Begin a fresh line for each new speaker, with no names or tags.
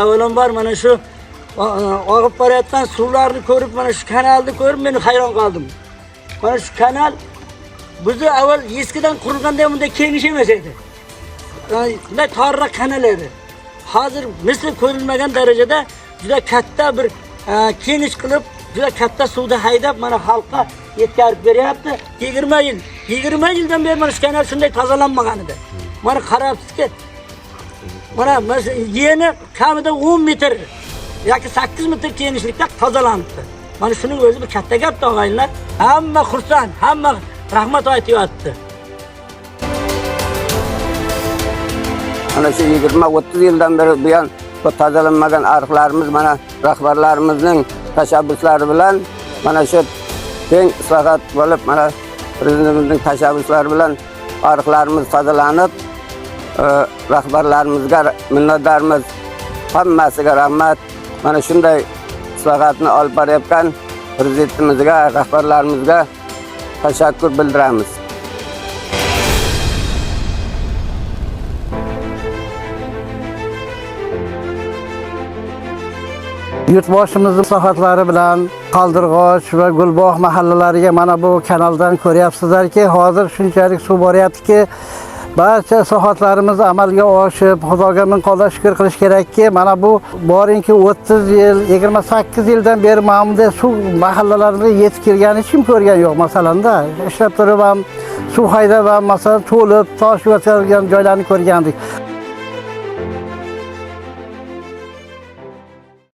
avvalambor mana shu oqib borayotgan suvlarni ko'rib, mana shu kanalni ko'rib men hayron qoldim. Mana shu kanal bizni avval eskidan qurilganda bunday kengish emas edi. Bunday torroq kanal edi. Hozir misli ko'rilmagan darajada juda katta bir kenish qilib, juda katta suvda haydab mana xalqqa yetkazib beryapti. 20 yildan beri mana shu kanal shunday tozalanmagan edi. Mana qarabsizki, mana yeni kamida 10 metr yoki 8 metr kenishlikda tozalandi. Mana shuning o'zi bir katta gap tog'aylar. Hamma xursand, hamma rahmat aytyapti.
Ana shu 20-30 yildan beri bu yon bu tozalanmagan ariqlarimiz mana rahbarlarimizning tashabbuslari bilan mana shu keng islohot bo'lib, mana prezidentimizning tashabbuslari bilan ariqlarimiz tozalanib, rahbarlarimizga minnatdormiz. Hammasiga rahmat. Mana shunday islohotni olib borayotgan prezidentimizga, rahbarlarimizga tashakkur bildiramiz.
Yurtboshimiz islohotlari bilan Qaldirg'och va Gulbog' mahallalariga mana bu kanaldan ko'ryapsizlarki, hozir shunchalik suv boryaptiki, barcha islohotlarimiz amalga oshib, Xudoga ming qo'la shukr qilish kerakki, mana bu boringki 30 yil, 28 yildan beri mana bunday suv mahallalarga yetib kelgani hech kim ko'rgan yo'q. Masalanda ishlab turib ham suv haydab ham masalan to'lib, toshib o'tgan joylarni ko'rgandik.